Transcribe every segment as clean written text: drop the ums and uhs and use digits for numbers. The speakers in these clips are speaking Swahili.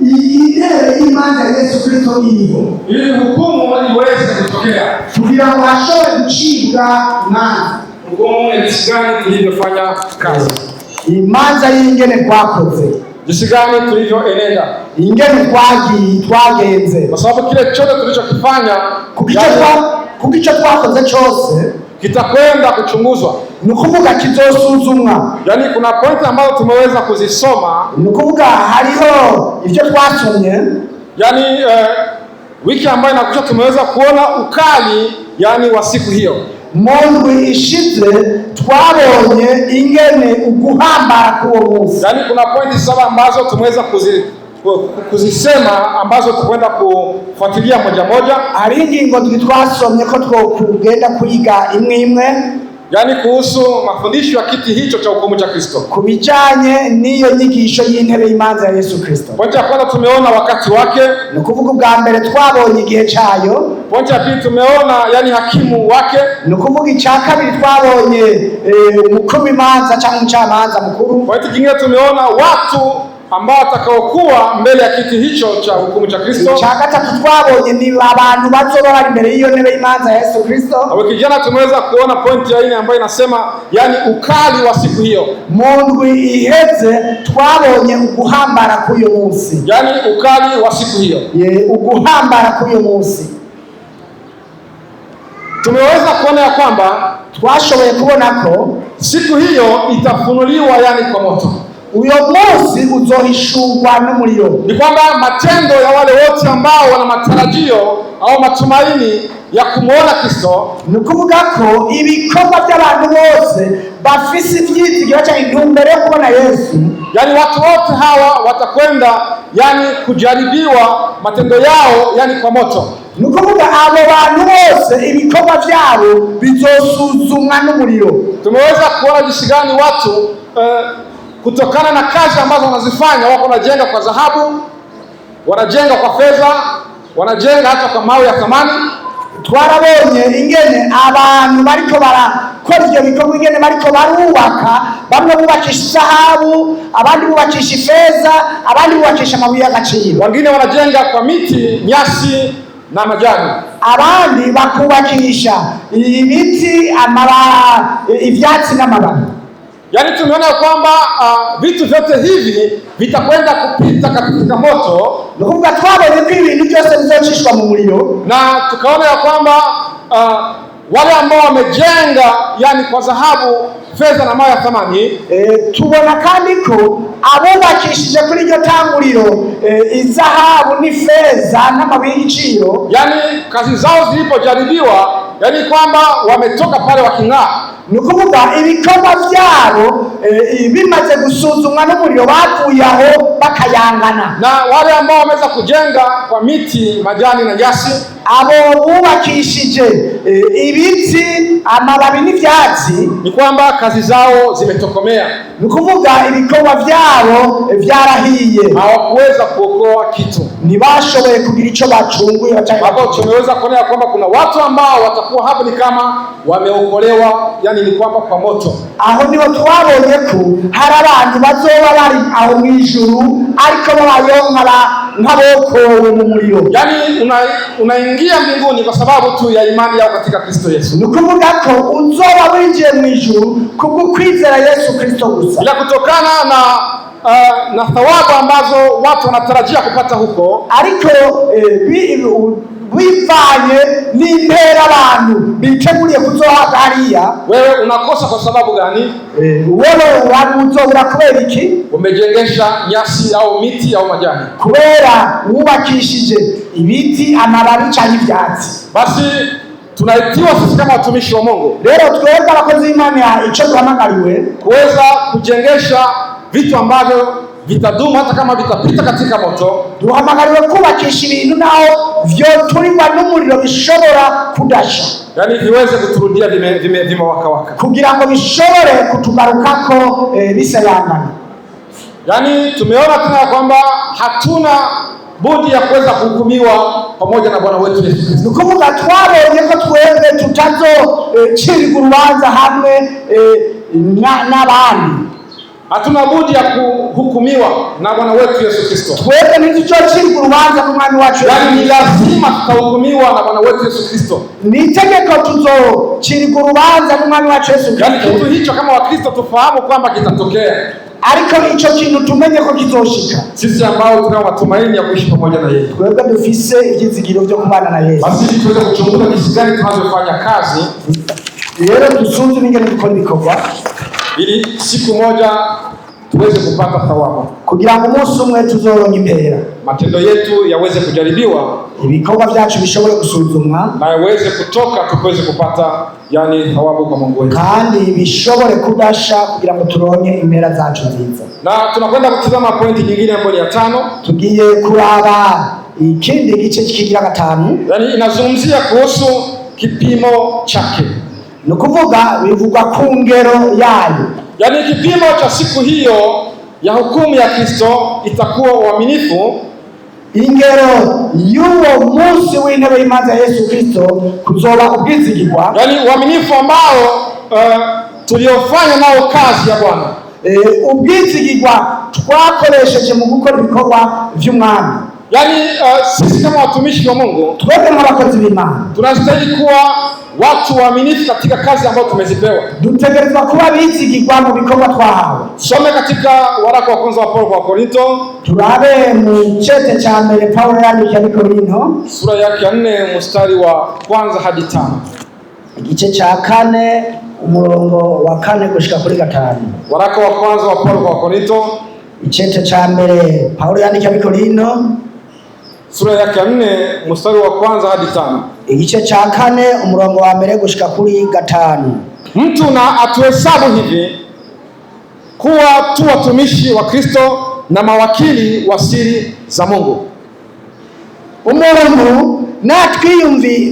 intebe y'imanza ya Yesu Kristo iriho, ili hukumu iweze kutokea, kugira ngo hashobore gucibwa imanza. Hukumu ni jinsi gani tulivyofanya kazi, imanza y'ingene twakoze, jinsi gani tulivyoenenda, ingene twagenze, kwa sababu kile chote tulichokifanya kuko icyo twakoze cyose kitakwenda kuchunguzwa. Ni ukuvuga kizosuzumwa. Yani kuna pointi ambazo tumeweza kuzisoma. Ni ukuvuga hariho ibyo twasomye. Yani wiki ambayo inakuja tumeweza kuona ukali yani wa siku hiyo. Mondwi ishize twabonye ingene uguhambara kuwo munsi. Yani kuna pointi 7 ambazo tumeweza kuzisema ambazo tukwenda kufuatilia moja moja. Hari ingingo twasomye ko twokugenda kuyiga imwe imwe. Yani kuhusu mafundisho ya kiti hicho cha hukumu cha Kristo, kubijanye niyo nyigisho y'intebe y'imanza ya Yesu Kristo. Pointi ya kwanza tumeona wakati wake, ni kuvuga bwa mbere twabonye igihe cyayo. Pointi ya pili tumeona yani hakimu wake, ni kuvuga icya kabiri twabonye umukuru w'imanza cyangwa umucamanza mukuru. Pointi nyingine tumeona watu ambao watakaokuwa mbele ya kiti hicho cha hukumu cha Kristo. Cha gatatu twabonye ni abantu bazoba bari mbere y'iyo ntebe y'imanza ya Yesu Kristo. Wiki jana tumeweza kuona pointi ya 4 ambayo inasema yani ukali wa siku hiyo. Mondwi iheze twabonye uguhambara kuyo munsi, yani ukali wa siku hiyo, uguhambara kuyo munsi. Tumeweza kuona ya kwamba twashoboye kubona ko siku hiyo itafunuliwa yani kwa moto. Uyo munsi uzohishurwa n'umuriro. Ni kwamba matendo ya wale wote ambao wana matarajio au matumaini ya kumuona Kristo, ni kuvuga ko ibikorwa by'abantu bose bafise ivyizigiro cyangwa intumbero yo kubona Yesu, yani watu wote hawa watakwenda yani kujaribiwa matendo yao yani kwa moto. Ni kuvuga abo bantu bose ibikorwa byabo bizosuzumwa n'umuriro. Tumeweza kuona jinsi gani watu kutokana na kazi ambazo wanazifanya, wako wanajenga kwa dhahabu, wanajenga kwa fedha, wanajenga hata kwa mawe ya thamani. Twarabonye ingene abantu bariko barakora ivyo bikorwa, ingene bariko barubaka, bamwe bubakisha dhahabu, abandi bubakisha fedha, abandi bubakisha amabuye y'agaciro. Wengine wanajenga kwa miti, nyasi na majani, abandi bakubakisha ibiti, ivyatsi n'amababi. Yani tumeona kwamba vitu vyote hivi vitakwenda kupita katika moto. Nukuvuga twabonye ko ibintu byose bizocishwa mu muriro, na tukaona ya kwamba wale ambao wamejenga yani kwa dhahabu, fedha na mawe ya thamani, tubona kandi ko abubakishije kuri iryo tanguriro izahabu ni fedha n'amabuye y'igiciro, yani kazi zao zilipojaribiwa, yani kwamba wametoka pale waking'aa. Ni ukuvuga ibikorwa byabo bimaze gusuzumwa n'umuriro bavuye aho bakayangana. Na wale ambao wameweza kujenga kwa miti, majani na nyasi, abo bubakishije ibiti, amababi n'ivyatsi, ni kwamba kazi zao zimetokomea. Ni ukuvuga ibikorwa byabo byarahiye, hawakuweza kuokoa kitu, ntibashoboye kugira icyo bacunguye. Hapo tumeweza kuona kwamba kuna watu ambao watakuwa hapo ni kama wameokolewa, yani ni kwamba kwa moto. Aho niho twabonye ko hari abantu bazoba bari aho mu ijuru ariko babayonka nk'abokowe mu muriro, yani unaingia mbinguni kwa sababu tu ya imani yao katika Kristo Yesu. Ni ukuvuga ko uzoba winjiye mu ijuru kubwo kwizera Yesu Kristo gusa, bila kutokana na thawabu ambazo watu wanatarajia kupata huko, ariko bivanye n'impera abantu biteguriye kuzohabwa hariya. Wewe unakosa kwa sababu gani? Wewe uzobura kubera iki? Umejengesha nyasi au miti au majani, kubera wubakishije ibiti, amababi cyangwa ivyatsi. Basi tunaitiwa sisi kama watumishi wa Mungu, rero twebwe abakozi b'Imana icyo duhamagariwe kuweza kujengesha vitu ambavyo vitadumu hata kama vitapita katika moto. Duhamagariwe kubakisha ibintu naho vyoturirwa n'umuriro bishobora kudasha, yani viweze kuturudia vimewaka, kugira ngo bishobore kutugarukako bisayangana. Yani tumeona tena kwamba hatuna budi ya kuweza kuhukumiwa pamoja na Bwana wetu Yesu Kristo. Nukuvuga twabonye ko twebwe tutazocirwa urubanza hamwe n'abandi. hatuna budi ya kuhukumiwa na Bwana wetu Yesu Kristo. Twebwe ntitucocirwa urubanza n'umwami wacu. Yaani ni lazima tutahukumiwa na Bwana wetu Yesu Kristo. Ni itegeko tuzocirwa urubanza n'umwami wacu Yesu Kristo. Yaani kitu hicho kama Wakristo tufahamu kwamba kitatokea. Ariko ico kintu tumenye ko kizoshika. Sisi ambao tuna matumaini ya kuishi pamoja na yeye. Twebwe dufise ivyizigiro vyo kubana na Yesu. Basi tuweze kuchunguza jinsi gani tunavyofanya kazi. Rero dusuzume ingene dukora ibikorwa ili siku moja tuweze kupata thawabu, kugira ngo umunsi umwe tuzoronka impera, matendo yetu yaweze kujaribiwa, ibikorwa vyacu bishobore gusuzumwa na yaweze kutoka tuweze kupata yani thawabu kwa Mungu wetu, kandi bishobore kudasha kugira ngo turonke impera zacu nziza. Na tunakwenda kutazama pointi nyingine ambayo ni ya 5. Tugiye kuraba ikindi gice kigira 5, yani inazungumzia kuhusu kipimo chake. Nukuvuga bivugwa ku ngero yayo. Yaani kipimo cha siku hiyo ya hukumu ya Kristo itakuwa uaminifu. Ingero y'uwo munsi w'intebe y'imanza ya Yesu Kristo kuzoba ubwizigirwa. Yaani uaminifu ambao tuliofanya nao kazi ya Bwana. Ubwizigirwa twakoresheje mu gukora ibikorwa vy'umwami. Yaani sisi kama watumishi wa Mungu, twebwe nk'abakozi b'Imana, tunastahili kuwa watu waaminifu katika kazi ambayo tumezipewa. Dutegerezwa kuba bizigirwa mu bikorwa twahawe. Some katika waraka wa kwanza wa Paulo kwa Korinto. Turabe mu cete cha mbere Paulo yandikiye Korinto, sura yake ya 4 mstari wa kwanza hadi 5. Igice cha 4 umurongo wa 4 gushika kuri 5. Waraka wa kwanza wa Paulo kwa Korinto, icete cha mbere Paulo yandikiye Korinto, sura yake ya 4 mstari wa kwanza hadi 5. Igice cha 4 umurongo wa mbere gushika kuri 5. Mtu na atuhesabu hivi kuwa tu watumishi wa Kristo na mawakili wa siri za Mungu. Umuntu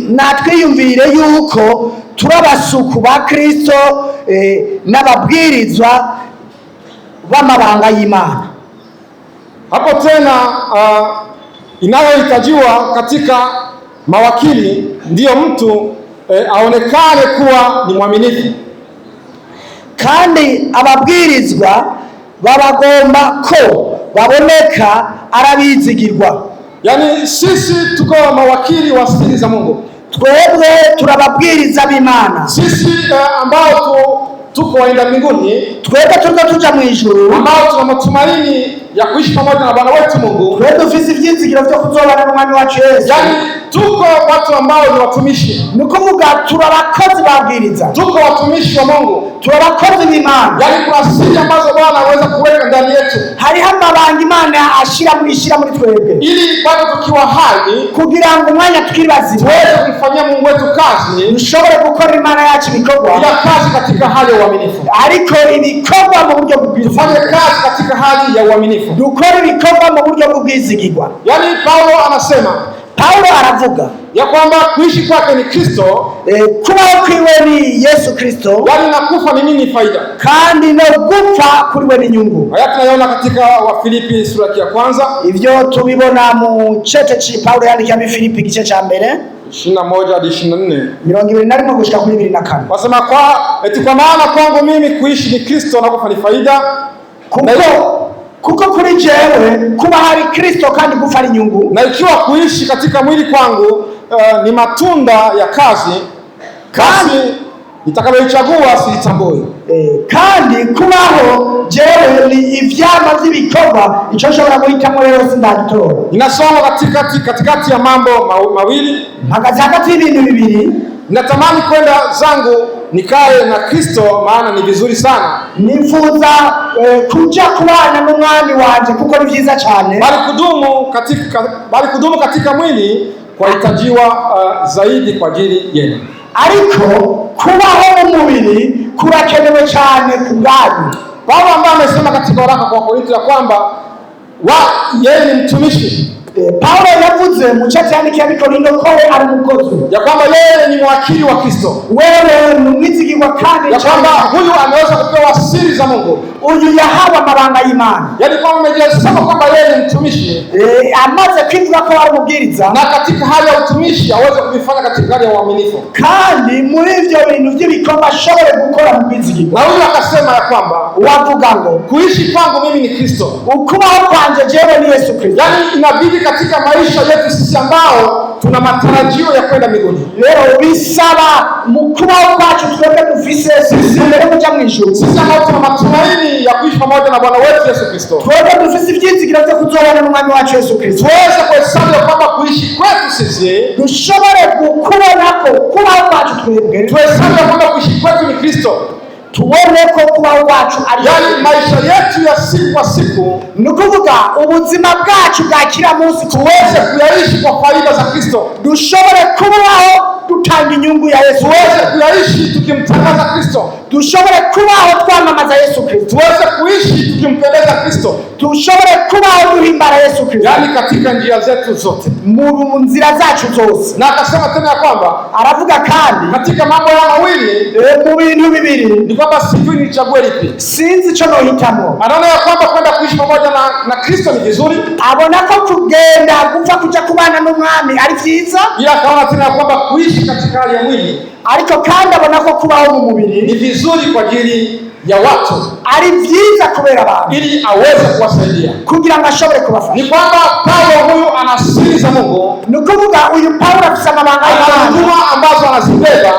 natwiyumvire yuko turabasuku ba Kristo n'ababwirizwa b'amabanga y'Imana. Hapo tena inayohitajiwa katika mawakili ndiyo mtu aonekane kuwa ni mwaminifu, kandi ababwirizwa babagomba ko baboneka arabizigirwa. Yani sisi tuko mawakili wa siri za Mungu, twebwe turababwiriza b'Imana. Sisi ambao tuko waenda mbinguni, twebwe turiko tuja mu ijuru, ambao tuna matumaini ya kuishi pamoja na Bwana wetu Mungu, twebwe dufise ivyizigiro vyo kuzobana n'umwami wacu Yesu. Yani tuko watu ambao ni watumishi, nukuvuga turabakozi babwiriza, tuko watumishi wa Mungu, turabakozi b'Imana. Yani kuna siri ambazo Bwana anaweza kuweka ndani yetu, hariho amabanga Imana ashira muri twebwe, ili bado tukiwa hai, kugira ngo umwanya tukiri bazima tuweze kumfanyia Mungu wetu kazi, dushobore gukora Imana yacu ibikorwa, ila kazi katika hali ya uaminifu. Ariko ibikorwa mu buryo bw'ubwizigirwa, tufanye kazi katika hali ya uaminifu, dukora ibikorwa mu buryo bw'ubwizigirwa. Yani Paulo anasema, Paulo aravuga ya kwamba kuishi kwake ni Kristo, kubaho kwiwe ni Yesu Kristo, yani na kufa ni nini faida, kandi no gupfa kuri we ni nyungu. Haya tunaona katika Wafilipi sura ya 1. Ivyo tubibona mu cete ci Paulo yandikiye Abafilipi igice ca mbere 21 hadi 24. 21 gushika kuri 24. Wasema kwa maana kwangu mimi kuishi ni Kristo na kufa ni faida. Kuko kuri jewe kuba hari Kristo kandi kufa ari nyungu. Na ikiwa kuishi katika mwili kwangu ni matunda ya kazi nitakaloichagua silitambui. Kandi kubaho jewe ni ivyama vy'ibikorwa ico nshobora guhitamo rero sindagitora. Ninasoma katikati ya mambo mawili, mpagaze hagati y'ibintu bibiri. Natamani kwenda zangu nikae na Kristo, maana ni vizuri sana. Nifuza kuja kubana n'umwami wanje kuko ni vyiza cyane. Bali kudumu katika mwili kwahitajiwa zaidi kwa ajili yenu. Ariko kubaho mu mubiri kurakenewe cyane ku bwanyu. Paulo ambaye amesema katika waraka kwa Korinto ya kwamba yeye ni mtumishi. Paulo yavuze mu cete yandikiye Korinto ko ari umukozi, ya kwamba yeye ni mwakili wa Kristo, wewe ni mwizigirwa kandi ya kwamba huyu ameweza kupewa siri za Mungu, uyu yahawe amabanga y'Imana. Yani kwamba amejisema kwamba yeye ni mtumishi, amaze kwivuga ko ari umubwiriza, na katika hali ya utumishi aweze kufanya katika hali ya uaminifu, kandi muri ivyo bintu by'ibikorwa ashobore gukora mu bwizigirwa. Na huyu akasema ya kwamba wavuga ngo kuishi kwangu mimi ni Kristo, ukubaho kwanje jewe ni Yesu Kristo. Yaani inabidi katika maisha yetu sisi ambao tuna matarajio ya kwenda mbinguni, rero bisaba mu kubaho kwacu twebwe dufise sisi mbere kuja mu ijuru, sisi ambao tuna matumaini ya kuishi pamoja na Bwana wetu Yesu Kristo, twebwe dufise ivyizigiro vyo kuzobana n'umwami wacu Yesu Kristo, tuweze kuhesabu kwamba kuishi kwetu sisi dushobore kubona ko kubaho kwacu twebwe, tuhesabu kwamba kuishi kwetu ni Kristo, tubone ko kubaho kwacu ari yaani maisha yetu ya siku kwa siku, ni ukuvuga ubuzima bwacu bwa kila munsi tuweze kuyaishi kwa faida za Kristo, dushobore kubaho dutanga inyungu ya Yesu, tuweze kuyaishi tukimtangaza Kristo, dushobore kubaho twamamaza Yesu Kristo, tuweze kuishi tukimpendeza Kristo, dushobore kubaho duhimbara Yesu Kristo, yaani katika njia zetu zote, mu nzira zacu zose. Na akasema tena ya kwamba aravuga kandi katika mambo ya mawili mu bintu bibiri ni kwamba sijui nichague lipi, sinzi ico nohitamo. Anaona ya kwamba kwenda kuishi pamoja na Kristo ni vizuri, abona ko kugenda gupfa kuja kubana n'umwami ari vyiza, ila akaona tena ya kwamba kuishi katika hali ya mwili, ariko kandi abona ko kubaho mu mubiri ni vizuri kwa ajili ya watu, ari vyiza kubera abantu, ili aweze kuwasaidia, kugira ngo ashobore kubafasha. Ni kwamba Paulo huyu ana siri za Mungu, ni ukuvuga uyu Paulo afise amabanga y'Imana, huduma ambazo anazibeba,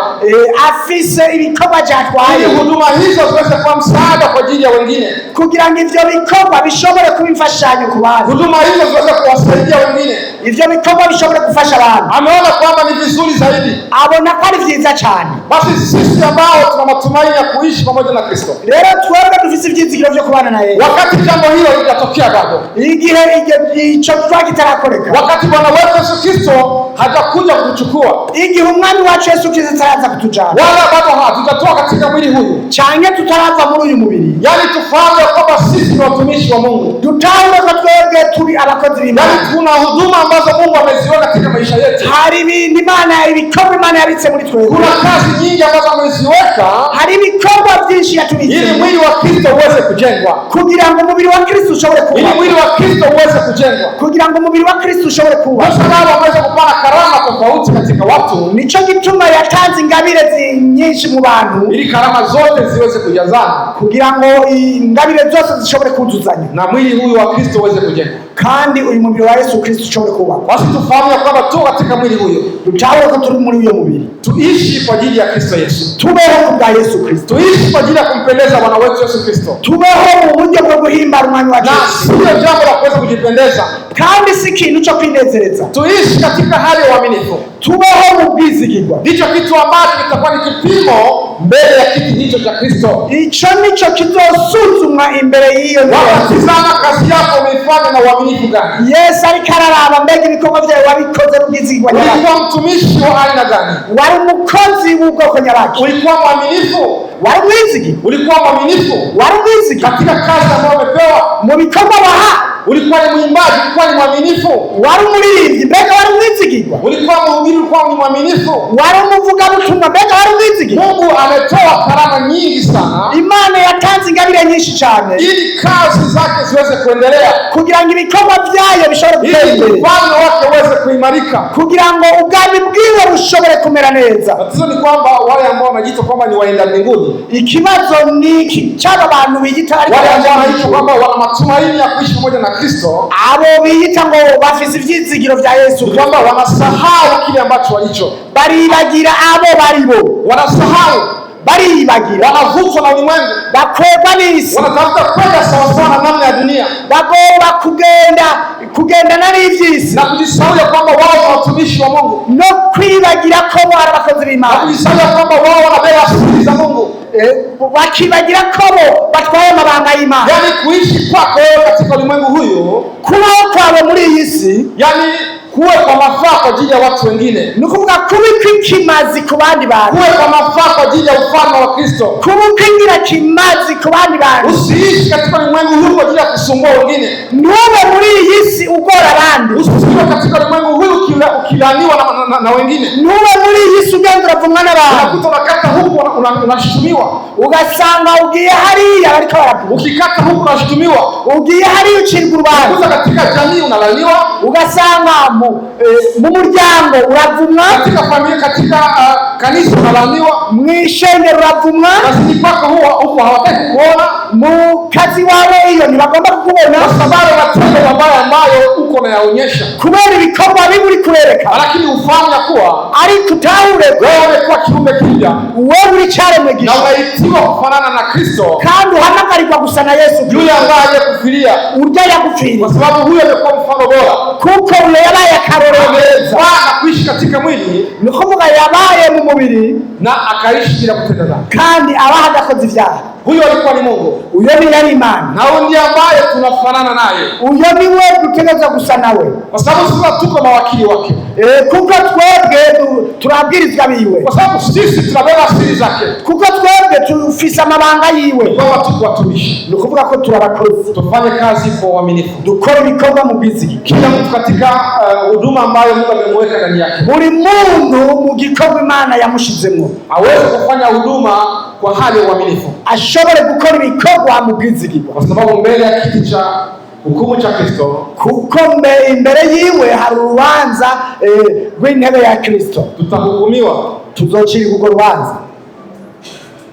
afise ibikorwa vyatwaye, huduma hizo ziweze kuwa msaada kwa ajili ya wengine, kugira ngo ivyo bikorwa bishobore kuba imfashanyo ku bantu, huduma hizo ziweze kuwasaidia wengine, ivyo bikorwa bishobore gufasha abantu. Ameona kwamba ni vizuri zaidi, abona ko ari vyiza cyane. Basi sisi ambao tuna matumaini ya kuishi pamoja na Kristo, rero twebwe dufise ivyizigiro vyo kubana na Yesu, wakati jambo hilo litatokea bado, igihe ico kitarakoreka, wakati Bwana wetu Yesu Kristo hajakuja kutuchukua, igihe umwami wacu Yesu Kristo ataraza kutujana, wala bado hatutatoka katika mwili huyu, canke tutarava muri uyu mubiri, yaani tufahamu kwamba sisi ni watumishi wa Mungu, dutahure ko twebwe turi abakozi b'Imana, yaani tuna huduma ambazo Mungu ameziweka katika maisha yetu, hari ibintu ibikorwa Imana yabitse muri twebwe, kuna kazi nyingi ambazo ameziweka, hari ibikorwa byinshi yatubitse, ili mwili wa Kristo uweze kujengwa, kugira ngo umubiri wa Kristo ushobore kuba, ili mwili wa Kristo uweze kujengwa, kugira ngo umubiri wa Kristo ushobore kuba, kwa sababu ameweza kupana karama tofauti katika watu, nico gituma yatanze ingabire nyinshi mu bantu, ili karama zote ziweze kujazana, kugira ngo ingabire zose zishobore kuzuzanya, na mwili huyu wa Kristo uweze kujengwa, kandi uyu mubiri wa Yesu Kristo ushobore kuba. Basi tufahamu ya kwamba tu katika mwili huyo, dutahure ko turi muri uyo mubiri, tuishi kwa ajili ya Kristo Yesu, tubeho kubwa Yesu Kristo, tuishi kwa ajili ya kumpendeza Bwana wetu Yesu Kristo, tubeho mu buryo bwo guhimbara umwami wacu, na sio jambo la kuweza kujipendeza, kandi si ikintu cyo kwinezereza, tuishi katika hali ya uaminifu, tubeho mu bwizigirwa. Ndicho kitu ambacho kitakuwa ni kipimo mbele ya kiti hicho cha Kristo, ico nico kizosuzumwa imbere y'iyo wakatizama kazi yako umeifanya na uaminifu gani. Yesu ariko araraba mbega ibikorwa vyawe wabikoze n'ubwizigirwa nyabaki, ulikuwa mtumishi wa aina gani, wari umukozi w'ubwoko nyabaki, ulikuwa mwaminifu, wari mwizigi, ulikuwa mwaminifu, wari mwizigi katika kazi ambayo umepewa, mu bikorwa waha, ulikuwa ni mwimbaji, ulikuwa ni mwaminifu, wari umuririmbyi, mbega wari mwizigirwa, ulikuwa mhubiri, ulikuwa ni mwaminifu, wari umuvugabutumwa, mbega wari mwizigirwa. Mungu ametoa karama nyingi sana, Imana yatanze ingabire nyinshi cyane, ili kazi zake ziweze kuendelea, kugira ngo ibikorwa byayo bishobore gutera imbere, ufalme wake uweze kuimarika, kugira ngo ubwami bwiwe bushobore kumera neza. Tatizo ni kwamba wale ambao wanajiita kwamba ni waenda mbinguni, ikibazo ni iki cy'aba bantu biyita wale ambao wanajiita kwamba wana matumaini ya kuishi pamoja na Kristo, abo biyita ngo bafise ivyizigiro vya Yesu, kwamba wanasahau kile ambacho walicho, baribagira abo baribo, wanasahau, baribagira, wanavutwa na ulimwengu, bakwegwa n'isi, wanatafuta kwenda sawasawa na namna ya dunia, bagomba kugendana n'ivy'isi, na kujisahau ya kwamba wao ni watumishi wa Mungu, no kwibagira ko bo ari abakozi na b'Imana, kujisahau ya kwamba wao wanabeba siri za Mungu, bakibagira ko bo batwaye amabanga y'Imana. yani kuishi kwako katika ulimwengu huyu, kubaho kwawe muri iyi si, yani kuwe kwa mafaa kwa ajili ya watu wengine, ni ukuvuga kubikwa ikimazi ku bandi bantu, kuwe kwa mafaa kwa ajili ya ufalme wa Kristo, kubukingira kimazi ku bandi bantu. Usiishi katika ulimwengu huu kwa ajili ya kusumbua wengine, ntube muri iyi si ugora abandi, usiwe katika ulimwengu huu ukilaniwa na wengine, ntube muri iyi si ugenda uravumwa n'abantu, unakuta unakata huku unashutumiwa, ugasanga ugiye hariya bariko baravuga, ukikata huku unashutumiwa, ugiye hariya ucirwa urubanza, unakuta katika jamii unalaniwa, ugasanga mu muryango uravumwa, katika familia, katika kanisa unalaaniwa, mwishengero uravumwa, kazini kwako huko hawataki kuona, mu kazi wawe iyo ntibagomba kukubona kwa sababu matendo mabaya ambayo uko unayaonyesha, kubera ibikorwa bibi uri kurereka. Lakini ufahamu ya kuwa ariko utahure wewe umekuwa kiumbe kipya, wewe uri cyaremwe na gisha, unaitiwa kufanana na Kristo, kandi uhamagarirwa gusa na Yesu Kristo, yule ambaye alikufilia, urya yagupfiriye, kwa sababu huyo amekuwa mfano bora, kuko uyo yabaye akarorero neza na kuishi katika mwili, ni kuvuga yabaye mu mubiri na akaishi bila kutenda dhambi, kandi abaha adakoze ivyaha. Huyo alikuwa ni Mungu, uyo ni yari Imana, na huyo ndiye ambaye tunafanana naye, uyo ni wewe dutegereza gusa nawe, kwa sababu sisi tuko mawakili wake, kuko twebwe turabwirizwa biwe, kwa sababu sisi tunabeba siri zake, kuko twebwe tufise amabanga yiwe, kwa tuko watumishi. ni kuvuga ko turabakozi, tufanye kazi kwa uaminifu, dukora ibikorwa mu bwizigi, kila mtu katika huduma ambayo Mungu amemweka ndani yake, buri muntu mu gikorwa Imana yamushizemo aweze kufanya huduma kwa hali ya uaminifu, ashobore gukora ibikorwa mu bwizigi, kwa sababu mbele ya kiti cha hukumu cha Kristo, kuko imbere yiwe hari urubanza rw'intebe ya Kristo, tutahukumiwa, tuzocirwa urwo rubanza,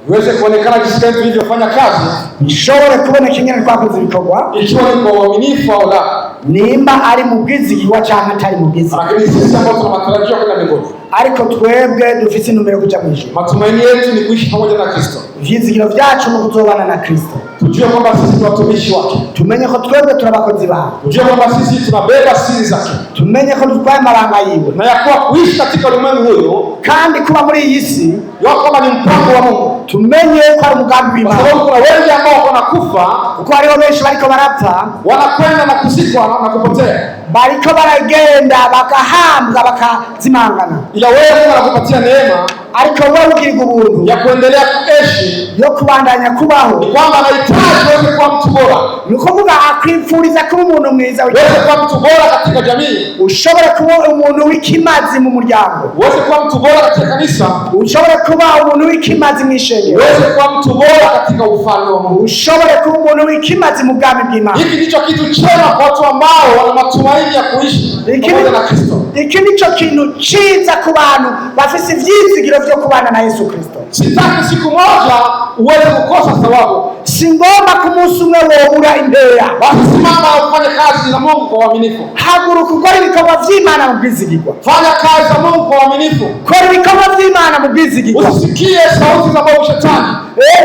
iweze kuonekana jinsi gani tulivyofanya kazi, bishobore kuboneka ingene twakoze ibikorwa, ikiwa ni kwa uaminifu au la, nimba ari mu bwizigirwa cyangwa atari mu bwizigirwa. Lakini sisi ambao tuna matarajio kwenda mbinguni, ariko twebwe dufite intumbero kuja mu ijuru, matumaini yetu ni kuishi pamoja na Kristo, ivyizigiro vyacu ni kuzobana na Kristo, tujue kwamba sisi ni watumishi wake, tumenye ko twebwe turabakozi bawe, tujue kwamba sisi tunabeba siri zake, tumenye ko tutwaye amabanga yiwe, na ya kuwa kuishi katika ulimwengu huyo, kandi kuba muri iyi si kwamba ni mpango wa Mungu, tumenye ko ari umugambi w'Imana, kwa sababu kuna wengi ambao wanakufa, kuko hariho benshi bariko barapfa, wanakwenda na kuzikwa na kupotea, bariko baragenda bakahambwa bakazimangana, ila wewe Mungu anakupatia neema, ariko wewe ugirirwa ubuntu ya kuendelea kuishi, yo kubandanya kubaho, ni kwamba anahitaji wewe kuwa mtu bora, ni ukuvuga akwifuriza kuba umuntu mwiza, wewe kuwa mtu bora katika jamii, ushobore kuba umuntu w'ikimazi mu muryango, wewe kuwa mtu bora katika kanisa, ushobore kuba umuntu w'ikimazi mu ishengero, wewe kuwa mtu bora katika ufalme wa Mungu, ushobore kuba umuntu w'ikimazi mu bwami bw'Imana. Hiki ndicho kitu chema kwa watu ambao wana matumaini ya kuishi pamoja na Kristo. Iki ndicho kintu ciza ku bantu bafise ivyizigiro vyo kubana na Yesu Kristo. Sitaki siku moja uweze kukosa thawabu, si ngomba ku munsi umwe wobura impera, basi simama ufanye kazi za Mungu kwa uaminifu, haguruka ukora ibikorwa vy'Imana mu bwizigirwa, fanya kazi za Mungu kwa uaminifu, kora ibikorwa vy'Imana mu bwizigirwa, usikie sauti za Mungu shetani,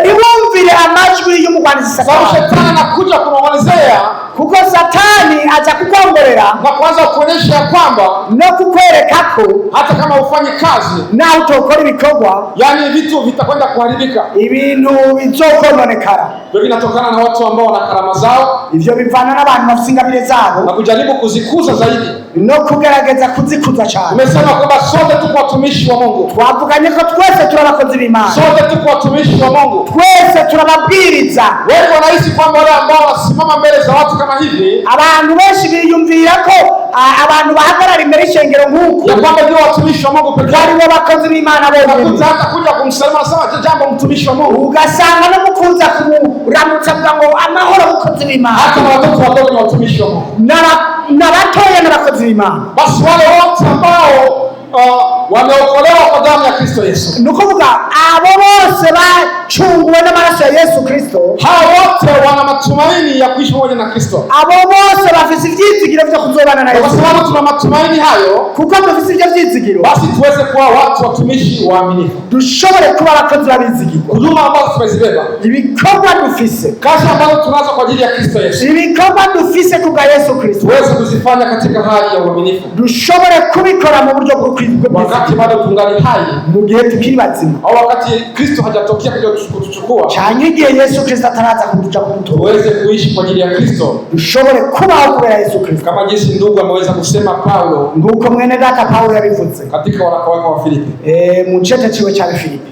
ntiwumvire amajwi y'umugwanizi Satani, sababu shetani anakuja kunong'onezea, kuko Satani aza kukongorera na kuanza kuonyesha kwamba no kukwereka ko hata kama ufanye kazi nawe utokora ibikorwa, yani vitu vitakwenda kuharibika, ibintu bizokononekara. Ndio vinatokana na watu ambao wana karama zao, ivyo bivana n'abantu bafite ingabire zabo na kujaribu kuzikuza zaidi, no kugerageza kuzikuza cyane. Tumesema kwamba sote tuko watumishi wa Mungu, twavuganye ko twese turabakozi b'Imana, sote tuko watumishi wa Mungu, twese turababwiriza. Wewe wanahisi kwamba wale ambao wanasimama mbele za watu kama hivi, abantu benshi biyumvira ko abantu bahagarara imbere y'ishengero nk'uko ya kwamba ndio watumishi wa Mungu pekee, bari bo bakozi b'Imana bonyine. Hata kuja kumsalimu sawa jambo mtumishi wa Mungu, ugasanga no mukunza kumuramutsa ngo amahoro mukozi b'Imana, hata watoto wadogo ni watumishi wa Mungu, na batoya n'abakozi b'Imana. Basi wale wote ambao wameokolewa kwa damu ya Kristo Yesu, ni ukuvuga abo bose bacunguwe n'amaraso ya Yesu Kristo, hao wote wana matumaini ya kuishi pamoja na Kristo. Abo bose bafise ivyizigiro vyo kuzobana na Yesu. Kwa sababu tuna matumaini hayo, kuko dufise ivyo vyizigiro, basi tuweze kuwa watu watumishi waaminifu, dushobore kuba abakozi b'abizigirwa. huduma ambazo tumezibeba, ibikorwa dufise, kazi ambazo tunazo kwa ajili ya Kristo Yesu, ibikorwa dufise kubwa Yesu Kristo, tuweze kuzifanya katika hali ya uaminifu, dushobore kubikora mu buryo bwo wakati bado tungali hai, mu gihe tukiri bazima, au wakati Kristo hajatokea kuja kutuchukua, cyangwa igihe Yesu Kristo ataraza kuduca kudutora, tuweze kuishi kwa ajili ya Kristo, dushobore kubaho kubera Yesu Kristo, kama jinsi ndugu ameweza kusema Paulo, nguko mwene data Paulo yabivuze katika waraka wake wa Filipi, mu cete ciwe cya Filipi.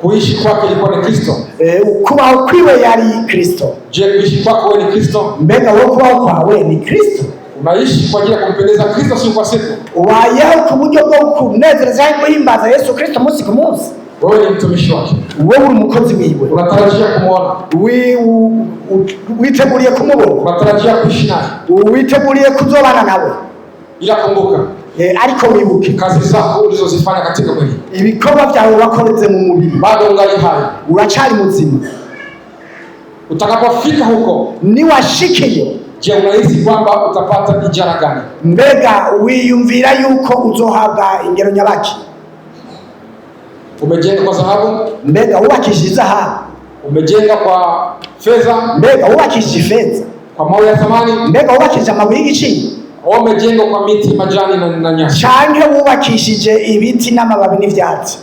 Kuishi kwake ilikuwa ni Kristo. Kubaho kwiwe yari Kristo. Je, kuishi kwako wewe ni Kristo? Mbega wewe kubaho kwawe ni Kristo? Unaishi kwa ajili ya kumpendeza Kristo siku kwa siku? Ubayeho ku buryo bwo kunezereza no guhimbaza Yesu Kristo munsi ku munsi? Wewe ni mtumishi wake, wewe uri umukozi wiwe, unatarajia kumuona, witeguriye kumubona, unatarajia kuishi naye, witeguriye kuzobana nawe. ila kumbuka ariko wibuke kazi zako ulizozifanya katika mwili. Ibikorwa byawe wakoreze mu mubiri, bado ungali hai, urachari muzima. Utakapofika huko, niwashikiyo, je, unahisi kwamba utapata ijara gani? Mbega wiyumvira yuko uzohabwa ingero nyabaki? Umejenga kwa dhahabu? Mbega wubakishije dhahabu? Umejenga kwa fedha? Mbega wubakishije fedha? Kwa mawe ya thamani? Mbega wubakishije amabuye y'igiciro? Umejenga kwa miti, majani na nyasi? Canke wubakishije ibiti n'amababi n'ivyatsi?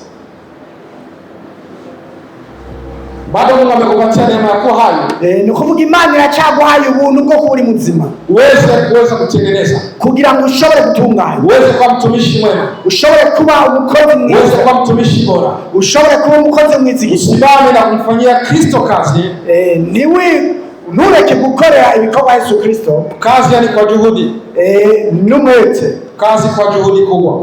Bado Mungu amekupatia neema ya kuwa hai. Ni kuvuga Imana iracyaguhaye ubuntu bwo kuba muzima, uweze kutengeneza, kugira ngo ushobore gutunganya, uweze kuba mtumishi mwema, ushobore kuba umukozi mwiza, uweze kuba mtumishi bora, ushobore kuba umukozi mwiza, usimame na kumfanyia Kristo kazi. Niwe ntureke gukorera ibikorwa Yesu Kristo kazi, yani kwa juhudi, n'umwete, kazi kwa juhudi kubwa,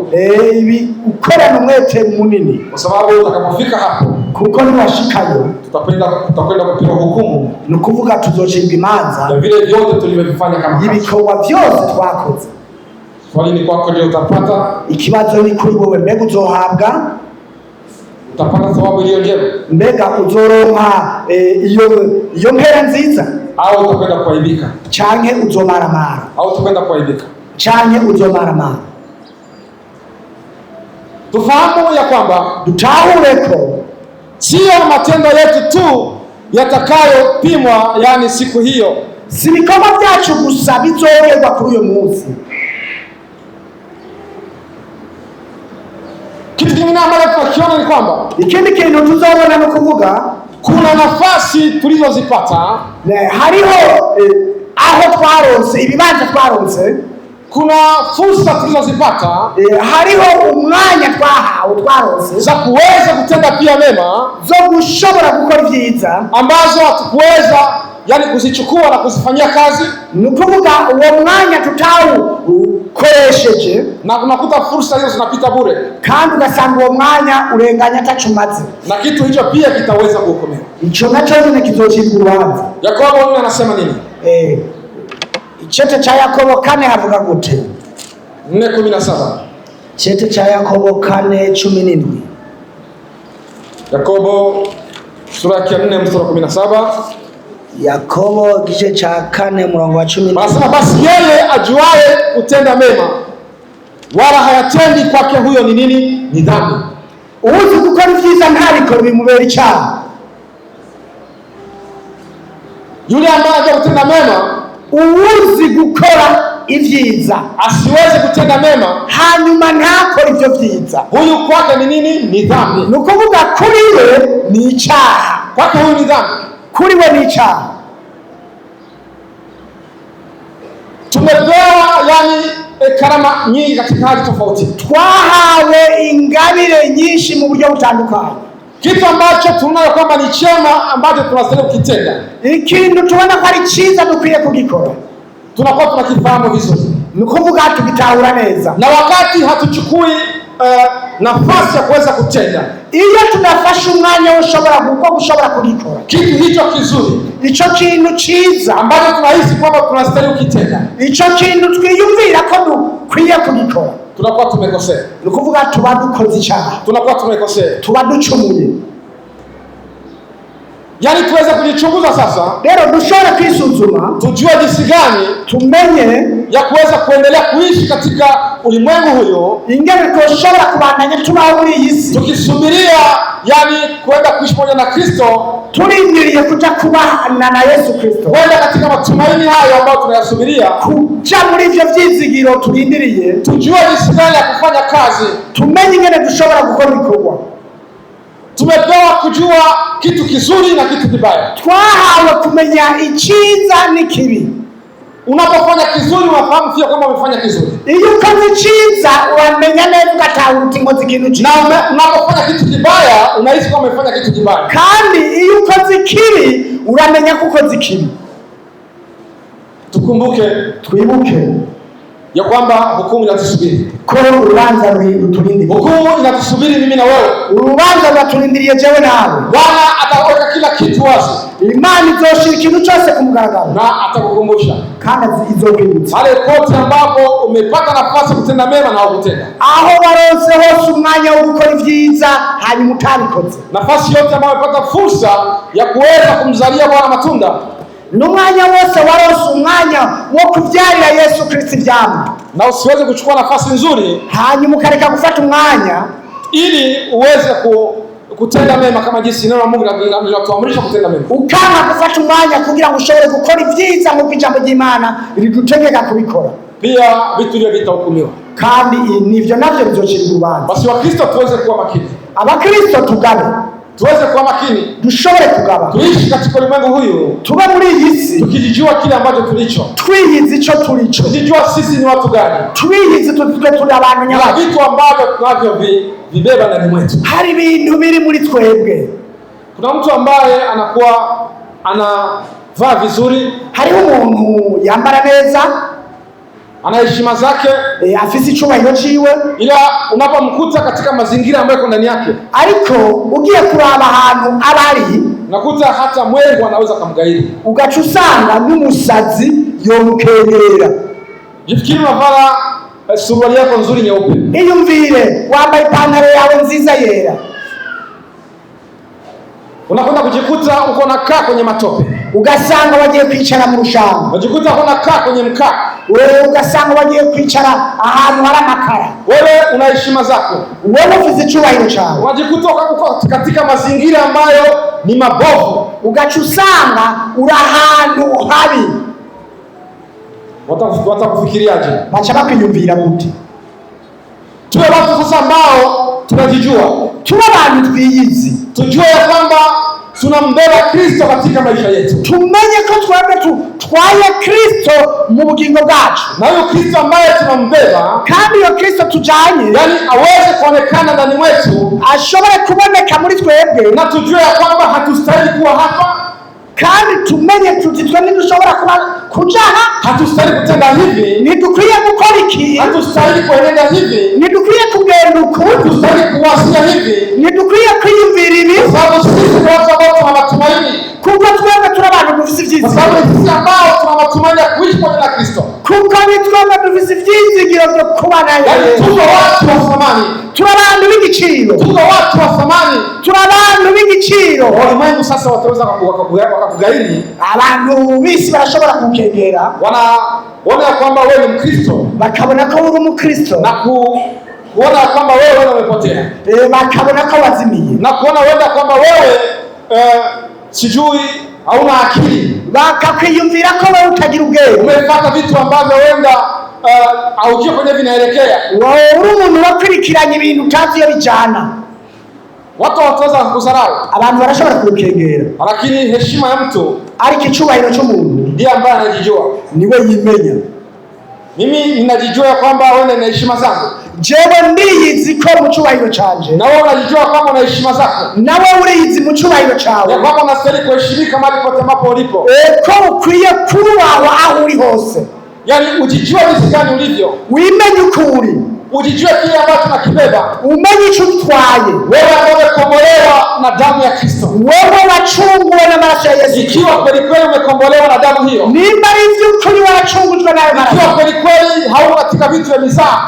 ukorana umwete munini, kwa sababu utakapofika hapo, kuko niwashikayo tutakwenda kupewa hukumu, ni kuvuga tuzocibwa imanza ya vile vyote tulivyofanya kama kazi, ibikorwa byose twakoze. Swali ni kwako, je, utapata? Ikibazo ni kuri wowe, mbega uzohabwa? Utapata thawabu iliyo njema? Mbega uzoronka iyo mpera nziza, au utakwenda kuaibika? Canke uzomaramara? Au utakwenda kuaibika? Canke uzomaramara? Tufahamu ya kwamba, dutahure ko sio matendo yetu tu yatakayopimwa, yani siku hiyo, si ibikorwa byacu gusa bizogerwa kuri uyo munsi. Kitu kingine ambacho tunakiona ni kwamba, ikindi kintu tuzobona no kuvuga, kuna nafasi tulizozipata, hariho aho twaronse ibibanza twaronse, kuna fursa tulizozipata, hariho umwanya twahawe twaronse za kuweza kutenda pia mema, zo gushobora gukora ibyiza ambazo hatukuweza yani kuzichukua na kuzifanyia kazi. Nukuvuga uwo mwanya tutawukoresheje, na unakuta fursa hizo zinapita bure, kandi ugasanga uwo mwanya urenganya atacumaze, na kitu hicho pia kitaweza kuhukumiwa. Ico naco nyine kizocibwa urubanza. Yakobo anasema nini? Ichete cha Yakobo 4 havuga gute? 4:17. Ichete cha Yakobo 4:17. Yakobo sura ya 4 mstari wa 17. Yakobo gice cha 4 mstari wa 17. Basi yeye ajuaye kutenda mema wala hayatendi, kwake huyo ni nini? Ni dhambi. Uzi gukora ibyiza ntabikora bimubera icyaha. Yule ambaye anajua kutenda mema, uzi gukora ibyiza, asiweze kutenda mema hanyuma ntakora ibyo byiza, huyu kwake ni nini? Ni dhambi. Nukuvuga kuri we ni icyaha, kwake huyu ni dhambi, kuri we ni icyaha. Tumepewa yani karama nyingi katika hali tofauti, twahawe ingabire nyinshi mu buryo butandukanye. Kitu ambacho tunayo kwamba ni chema ambacho tunastahili kukitenda, ikintu tubona ko ari cyiza dukwiye kugikora, tunakuwa tunakifahamu vizuri, ni kuvuga tugitahura neza, na wakati hatuchukui nafasi ya kuweza kutenda, iyo tunafashe umwanya ushobora kugikora kitu hicho kizuri, ico kintu cyiza ambacho tunahisi kwamba tunastahili kukitenda, ico kintu twiyumvira ko dukwiye kugikora, tunakuwa tumekosea. Ni kuvuga tuba dukoze icyaha, tunakuwa tumekosea, tuba ducumuye. Yani tuweze kujichunguza sasa, rero dushobora kwisuzuma, tujue jinsi gani tumenye ya kuweza kuendelea kuishi katika ulimwengu huyo, ingene tushobora kubandanya tubaho muri iyi si, tukisubiria yani kwenda kuishi pamoja na Kristo, tulindiriye kuja kubana na Yesu Kristo, kwenda katika matumaini hayo ambayo tunayasubiria, kuja muri ivyo vyizigiro tulindiriye, tujue jinsi gani ya kufanya kazi, tumenye ingene dushobora gukora ibikorwa. Tumepewa kujua kitu kizuri na kitu kibaya, twahawe kumenya icyiza n'ikibi. Unapofanya kizuri unafahamu pia kama umefanya kizuri. Iyo ukoze icyiza uramenya neza ugatahura uti ngoze ikintu cyiza. Na unapofanya kitu kibaya unahisi kama umefanya kitu kibaya. Kandi iyo ukoze ikibi uramenya ko ukoze ikibi. Tukumbuke, twibuke ya kwamba hukumu inatusubiri. Ko urubanza ruturindiriye. Hukumu inatusubiri mimi na wewe. Urubanza rwaturindiriye jewe nawe. Bwana ataweka kila kitu wazi. Imana izoshira ikintu cyose ku mugaragaro. Na atakukumbusha. Kandi izokwibutsa. Pale pote ambapo umepata nafasi kutenda mema na hukutenda. Aho waronse hose umwanya wo gukora ibyiza hanyuma utabikoze. Nafasi yote ambayo umepata fursa ya kuweza kumzalia Bwana matunda. N'umwanya wose waronse umwanya wo kubyarira Yesu Kristo ibyamwa. Na usiweze kuchukua nafasi nzuri hanyuma ukareka gufata umwanya ili uweze kutenda mema kama jinsi neno la Mungu linatuamrisha kutenda mema. Ukanga gufata umwanya kugira ngo ushobore gukora ibyiza nk'uko ijambo ry'Imana ridutegeka kubikora. Pia vitu hivyo vitahukumiwa. Kandi nivyo navyo bizocirwa urubanza. Basi Wakristo tuweze kuwa makini. Abakristo tugabe. Tuweze kuwa makini. Dushobore kugaba. Tuishi katika ulimwengu huyu. Tube muri iyi si. Tukijijua kile ambacho tulicho. Twiyizi ico tulicho. Tukijijua sisi ni watu gani. Twiyizi turi abantu nyabaki. Vitu ambavyo tunavyo vibeba ndani mwetu. Hari ibintu biri muri twebwe. Kuna mtu ambaye anakuwa anavaa vizuri. Hari umuntu yambara neza. Ana heshima zake, afisi icyubahiro ciwe, ila unapomkuta katika mazingira ambayo ndani yake, ariko ugiye kuraba ahantu abari, nakuta hata mwengu anaweza kumgairi, ugaca usanga n'umusazi yomukegera. Jifikiri unavaa suruali yako nzuri nyeupe, iyumvire wambaye ipantaro yawe nziza yera, unakwenda kujikuta uko nakaa kwenye matope, ugasanga wagiye kwicara mu rushamba, unajikuta uko nakaa kwenye mkaa, wewe ugasanga wagiye kwicara ahantu hari amakara. Wewe una heshima zako, wewe ufite icyubahiro cyawe, unajikuta uko katika mazingira ambayo ni mabovu, ugaca usanga uri ahantu habi. Watakufikiriaje? Baca bakwiyumvira gute? Tuwe watu sasa ambao tunajijua, tuwe abantu twiyizi, tujue ya kwamba tunambeba Kristo katika maisha yetu, tumenye ko twebwe twaye Kristo mu bugingo bwacu, na huyo Kristo ambaye tunambeba, kandi iyo Kristo tujanye, yani aweze kuonekana ndani mwetu, ashobore kuboneka muri twebwe, na tujue ya kwamba hatustahili kuwa hapa, kandi tumenye tuti twe ntidushobora kujaha, hatustahili kutenda hivi, ntidukwiye gukora iki, hatustahili kuenenda hivi, ntidukwiye kugenda uku, hatustahili kuwasia hivi, ntidukwiye kwiyumvira ibi, kwa sababu sisi ni watu ambao tuna matumaini, kuko twebwe turi abantu dufise ivyizigiro, kwa sababu sisi ambao tuna matumaini ya kuishi pamoja na Kristo, kuko ni twebwe dufise ivyizigiro vyo kubana naye. Tuko watu wa thamani, turi abantu b'igiciro, tuko watu wa thamani, turi abantu b'igiciro. Ulimwengu sasa wataweza wakakugairi, abantu bisi barashobora kukegera, wanaona kwamba wewe ni Mkristo, bakabona ko uri umukristo, na kuona kwamba wewe umepotea, bakabona ko wazimiye, na kuona wewe kwamba wewe sijui hauna akili, bakakwiyumvira ko wewe utagira ubwenge, umepata vitu ambavyo wenda haujui kwenye vinaelekea, wewe uri umuntu wakwirikiranya ibintu utazi iyo bijana. Watu wataweza kudharau, abantu barashobora kurukegera, lakini heshima ya mtu, ariko icyubahiro cy'umuntu ndiye ambaye anajijua, niwe yimenya. Mimi ninajijua kwamba wewe una heshima zako, jewe ndiyizi ko mu cyubahiro canje, na wewe unajijua kwamba una heshima zako, nawe uriyizi mu cyubahiro cyawe, ya kwamba unastahili kuheshimika mahali pote ambapo ulipo, ko ukwiye kubaho aho uri hose. Yani ujijue jinsi gani ulivyo, wimenye ukuri, ujijue kile ambacho nakibeba, umenye icyo utwaye, wewe ambaye umekombolewa na damu ya Kristo, wewe wachunguwe na maraso ya Yesu. Ikiwa kweli kweli umekombolewa na damu hiyo, nimba ivy'ukuri warachungujwe nayo maraso, ikiwa kweli kweli hauko katika vitu vya mizaa,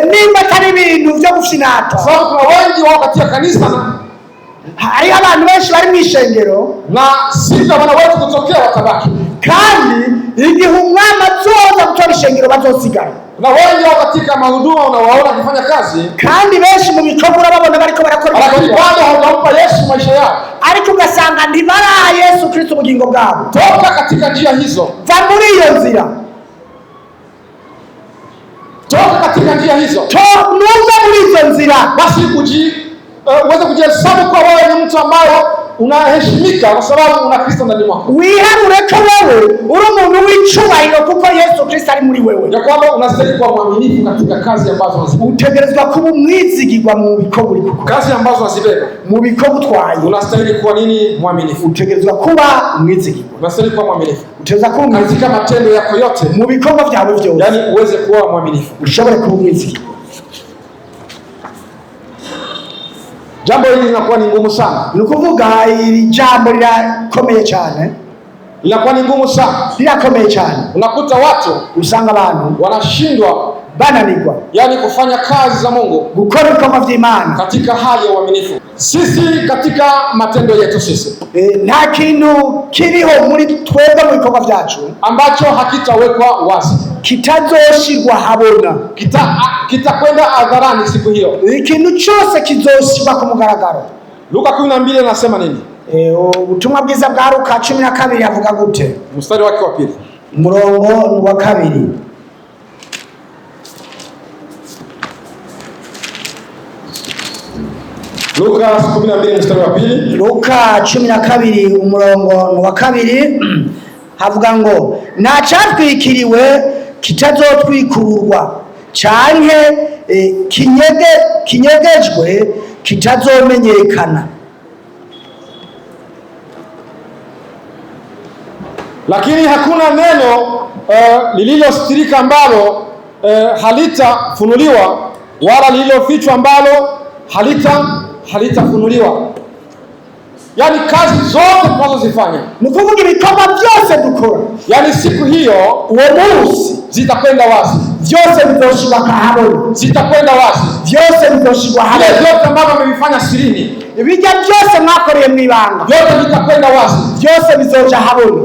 nimba atari ibintu vyo gufinata, sababu kuna wengi wao katika kanisa na hari abantu benshi bari mw'ishengero, na sisi wana wetu kutokea watabaki, kandi igihe umwami azoza gutora ishengero bazosigara, na wengi wao katika mahuduma unawaona kufanya kazi, kandi benshi mu bikorwa urababona bariko barakora, lakini bado hawampa Yesu maisha yao, ariko ugasanga ntibaraha Yesu Kristo ubugingo bwabo. Toka katika njia hizo, va muri iyo nzira, toka katika njia hizo, nuva muri izo nzira, basi uweze kujihesabu kwa wewe ni mtu ambaye unaheshimika kwa sababu una Kristo ndani mwako. Wiharure ko wewe uri umuntu w'icubahiro yuko Yesu Kristo ari muri wewe, ya kwamba unastahili kuwa mwaminifu katika kazi ambazo unazibeba. Utegerezwa kuba umwizigirwa mu bikorwa uri gukora. Kazi ambazo unazibeba, mu bikorwa utwaye, unastahili kuwa nini? Mwaminifu. Utegerezwa kuba umwizigirwa. Unastahili kuwa mwaminifu. Utegerezwa kuba katika matendo yako yote, mu bikorwa byawe byose. yani uweze kuwa mwaminifu. Ushobore kuba umwizigirwa. Jambo hili linakuwa ni ngumu sana. Ni ukuvuga iri jambo lirakomeye cyane. Linakuwa ni ngumu sana. Lirakomeye cyane. Unakuta watu, usanga abantu wanashindwa, bananirwa, yani kufanya kazi za Mungu, gukora ibikorwa by'Imana katika hali ya uaminifu. Sisi katika matendo yetu sisi, nta kintu kiriho muri twebwe mu bikorwa byacu ambacho hakitawekwa wazi, kitazoshirwa habona, kitakwenda hadharani siku hiyo. Ikintu cyose kizoshirwa ku mugaragaro. Luka 12 anasema nini? Ubutumwa bwiza bwa Luka 12 avuga gute? Mstari wake wa 2, umurongo wa 2. Luka 12 mstari wa 2. Luka 12 umurongo wa 2 havuga ngo ntacyatwikiriwe kitazotwikururwa canke kinyegejwe kitazomenyekana. Lakini hakuna neno lililostirika ambalo halitafunuliwa, wala lililofichwa ambalo halitafunuliwa. Yani kazi zote tunazozifanya, ni kuvuga ibikorwa byose dukora, yani siku hiyo, uwo munsi zitakwenda wazi, byose bizoshirwa kahabona, zitakwenda wazi, byose bizoshirwa habona. Vyote ambavyo mmevifanya sirini, ibijya byose mwakoreye mu ibanga, vyote vitakwenda wazi, byose bizoja habona.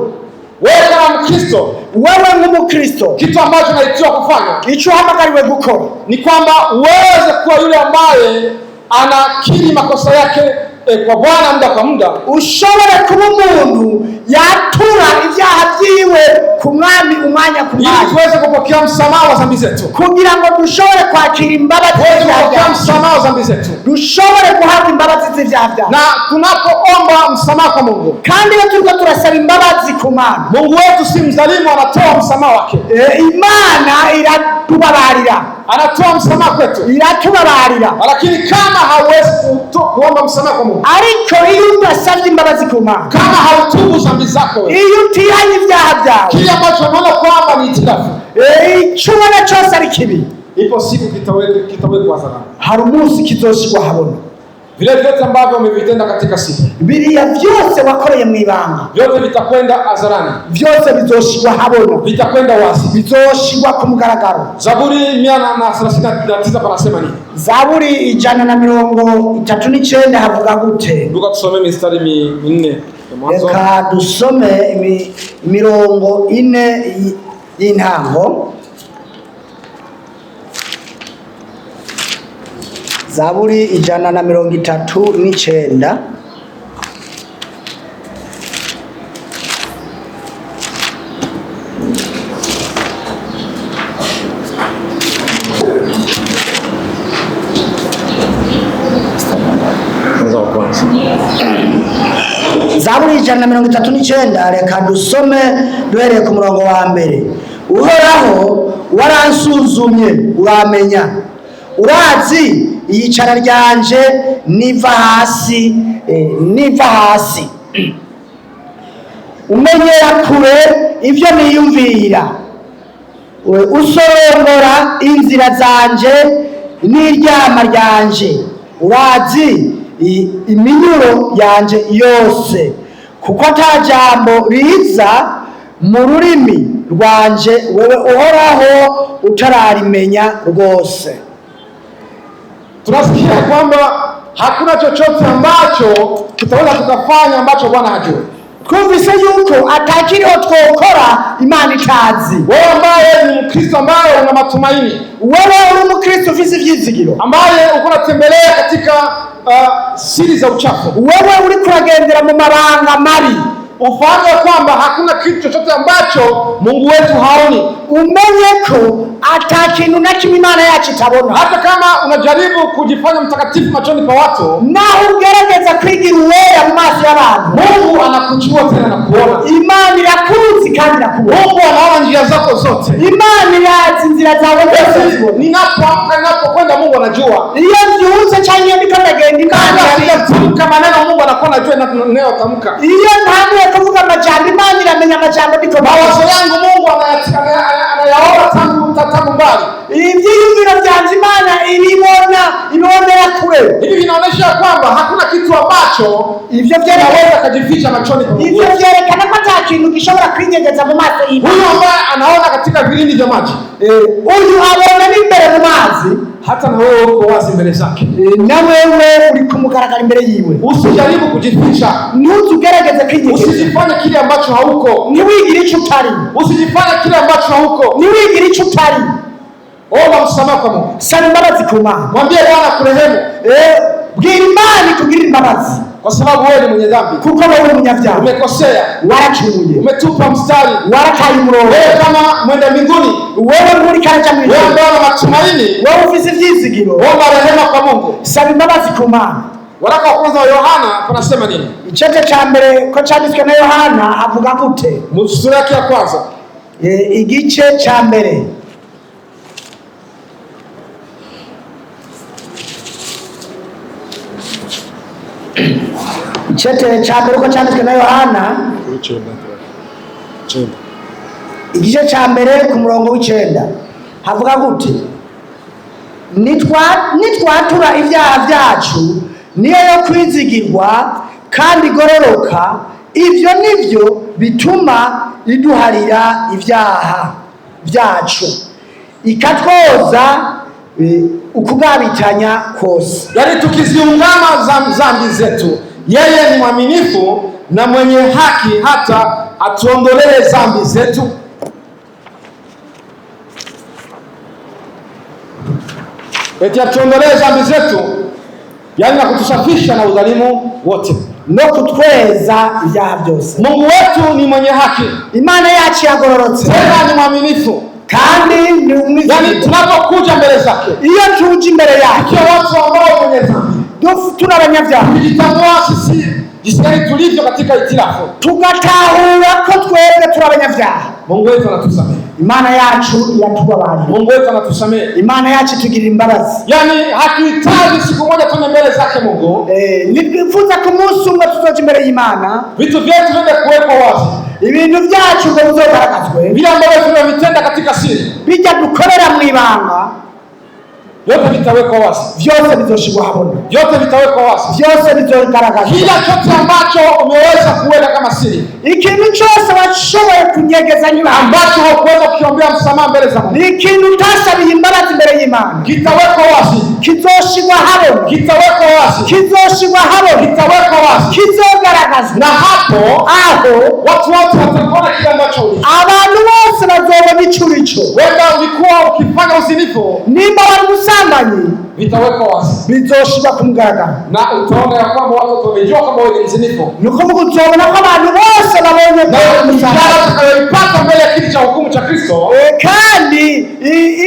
Wewe kama Mkristo, wewe nk'umukristo, kitu ambacho unaitiwa kufanya, icyo uhamagariwe gukora, ni kwamba uweze kuwa yule ambaye anakiri makosa yake kwa Bwana muda kwa muda. Ushobore kuba umuntu yatura ibyaha byiwe ku mwami umwanya ku mwanya, ili tuweze kupokea msamaha wa dhambi zetu, kugira ngo dushobore kwakira imbabazi z'ibyaha, msamaha wa dhambi zetu, dushobore guhabwa imbabazi z'ibyaha byacu. Na tunapoomba msamaha kwa Mungu, kandi iyo turiko turasaba imbabazi ku Mana, Mungu wetu si mzalimu, anatoa msamaha wake. Imana iratubabarira, anatoa msamaha kwetu, iratubabarira. Lakini kama hauwezi kuomba msamaha kwa Mungu, ariko iyo udasabye imbabazi ku Mana, kama hautubu dhambi zako, iyo utihanye ibyaha byawe, kile ambacho unaona kwamba ni itirafu, icyo ubona cyose ari kibi, ipo siku kitawekwa hadharani. Hari umunsi kizoshirwa habona. Vile vyote ambavyo umevitenda katika siku, biriya byose wakoreye mu ibanga, vyote vitakwenda hadharani, byose bizoshirwa habona, vitakwenda wazi, bizoshirwa ku mugaragaro. Zaburi 139 panasema nini? Zaburi 139 havuga gute? Luka tusome mistari 4. Reka dusome mirongo 4 y'intango. Zaburi 139. Zaburi 139, reka dusome duhereye ku murongo wa 1. Uhoraho waransuzumye uramenya, urazi iyicara ryanje niva hasi, umenyera kure ibyo niyumvira, usorongora inzira zanje n'iryama ryanje, urazi iminyuro yanje yose, kuko ata jambo riza mu rurimi rwanje wewe uhoraho utararimenya rwose. Tunasikia kwamba hakuna chochote ambacho tutaweza tukafanya ambacho Bwana hajui. Twumvise yuko atakiriho twokora Imana itazi. Wewe ambaye ni Mkristo, ambaye una matumaini, wewe uri Mkristo ufise ivyizigiro, ambaye uko unatembelea katika siri za uchafu, wewe uri kuragendera mu mabanga mabi, ufahamu kwamba hakuna kitu chochote ambacho Mungu wetu haoni. Umenye ko atakintu na kimwe Imana yacu itabona. Hata kama unajaribu kujifanya mtakatifu machoni pa watu, na ugerageza kwigira uwera mu maso y'abantu, Mungu anakujua tena na kuona. Imani irakuzi kandi irakuona. Mungu anaona njia zako zote. Imana irazi inzira zawe zose. Ninapoamka ninapokwenda Mungu anajua. Iyo mbyutse cyangwa ndikagenda Imana iratamka maneno Mungu anakuwa anajua neno tamka. Iyo ntangiye kuvuga amajambo Imana iramenya amajambo ndiko. Mawazo yangu Mungu anayaona tangu mbali. Ibyiyumviro byanjye Imana ibonera kure. Hivi vinaonyesha kwamba hakuna kitu ambacho ivyo vinaweza kujificha machoni kwa Mungu. Ivyo vyerekana ko nta kintu gishobora kwinyegeza mu maso y'Imana. Huyu ambaye anaona katika vilindi vya maji, huyu abona n'imbere mu mazi, hata na wewe uko wazi mbele zake. Na wewe uri kumugaragara imbere yiwe. Usijaribu kujificha. Ntugerageze kwinyegeza. Usijifanye kile ambacho hauko. Ntiwigire icyo utari. Usijifanye kile ambacho hauko. Ntiwigire icyo utari. Omba msamaha kwa Mungu. Sasa imbabazi ku Mana. Mwambie Bwana kurehemu. Bwira Imana ikugirire imbabazi. Kwa sababu wewe ni mwenye dhambi. Kuko wewe ni umunyabyaha. Umekosea. Waracumuye. Umetupa mstari. Warataye umurongo. Wewe kama mwenda mbinguni. Wewe muri karaja mwijuru. Wewe ndio una matumaini. Wewe ufise ivyizigiro. Omba rehema kwa Mungu. Saba imbabazi ku Mana. Waraka wa kwanza wa Yohana panasema nini? Ichete cha mbere ko cyanditswe na Yohana avuga gute? Mu sura yake ya kwanza. Igice cha mbere. Ichete cha mbere ko cyanditswe na Yohana. Igice cha mbere ku murongo w'9 havuga gute? Nitwatura ibyaha byacu niyo yo kwizigirwa kandi igororoka, ibyo nibyo bituma iduharira ibyaha byacu ikatwoza ukugabitanya kose. Yani tukiziungama dhambi zetu, yeye ni mwaminifu na mwenye haki hata atuondolee dhambi zetu. Eti atuondolee dhambi zetu, yani na kutusafisha na udhalimu wote, no kutweza ibyaha byose. Mungu wetu ni mwenye haki, Imana yacu yagororotse, tena ni mwaminifu kandi ni umwizigirwa. Yani tunapokuja mbele zake, iyo tuje imbere yake, watu ambao wenye dhambi, tuna abanyabyaha, tujitambua sisi jinsi gani tulivyo katika itilafu, tugatahura ko twebwe turi abanyabyaha. Mungu wetu anatusamehe. Imana yacu yatubabarira. Mungu wetu anatusamehe. Imana yacu tugirira imbabazi. Yani hatuhitaji siku moja tuende mbele zake Mungu. Nifuza ku munsi umwe tuzoje imbere y'Imana, vitu vyetu viende kuwekwa wazi, ibintu byacu ngo bizogaragazwe, vile ambavyo tunavitenda katika siri, bijya dukorera mu ibanga, yote vitawekwa wazi, vyose bizoshirwa habona, yote vitawekwa wazi, vyose bizogaragazwa. Kila chote ambacho umeweza kuweka kama siri, ikintu cyose washoboye kunyegeza nyuma, ambacho hukuweza kukiombea msamaha mbele za Mungu, ikintu utasabiye imbabazi imbere y'Imana, kitawekwa wazi, kizoshirwa habona, kitawekwa wazi, kizoshirwa habona, kitawekwa wazi, kizogaragazwa. Na hapo watu wote watakuona kile ambacho ulicho. Abantu bose bazobona icyo urico. Wenda ulikuwa ukifanya uzinifu, nimba wari musambanyi, vitawekwa wazi, bizoshirwa ku mugaragaro, na utaona ya kwamba watu wamejua kama wewe ni mzinifu. Ni ukuvuga uzobona ko abantu bose babonye ko utakayoipata mbele ya kiti cha hukumu cha Kristo, kandi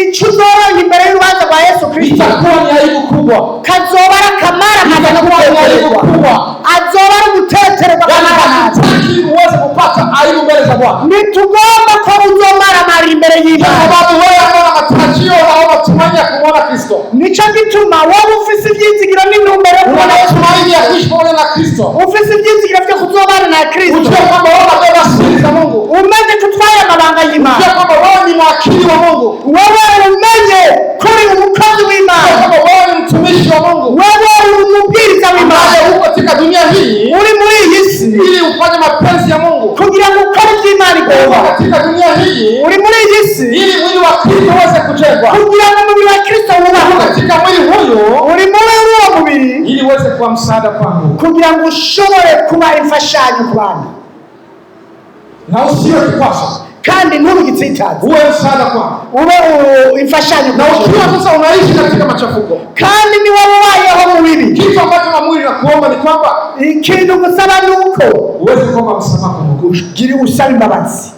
icyo uzoronka imbere y'urubanza rwa Yesu Kristo itakuwa ni aibu kubwa, kazoba ari akamara kubwa, azoba ari guteterwa hataki uweze kupata aibu mbele za Bwana. Nitugomba ko uzomara mari imbere y'Imana, kwa sababu wewe una matarajio na matumaini ya kumwona Kristo. Nico gituma wowe ufise ibyizigiro n'intumbero yo kubona tumaini ya kuishi pamoja na Kristo, ufise ibyizigiro byo kuzobana na Kristo, ujue kwamba wewe unabeba siri za Mungu, umenye kutwara amabanga y'Imana, ujue kwamba wewe ni mwakili wa Mungu, wewe umenye kuri umukozi w'Imana, kwamba wewe ni mtumishi wa Mungu, wewe uri umubwiriza w'Imana, uko katika dunia hii uri muri iyi si ili ufanye mapenzi ya Mungu, kugira ngo ukore iby'Imana igomba. Katika dunia hii uri muri iyi si ili mwili wa Kristo uweze kujengwa, kugira ngo umubiri wa Kristo wubahwe. Katika mwili huyo uri muri uwo mubiri ili uweze kuwa msaada kwangu, kugira ngo ushobore kuba imfashanyo ku bantu, na usiwe kikwazo, kandi ntubigitsitaze, uwe msaada kwangu, ube imfashanyo. Na ukiwa sasa unaishi katika machafuko, kandi ni wowe wayeho mu bibi, kitu ambacho na mwili na kuomba ni kwamba ikintu gusaba nuko uweze kuomba msamaha kwa Mungu, ugire usaba imbabazi.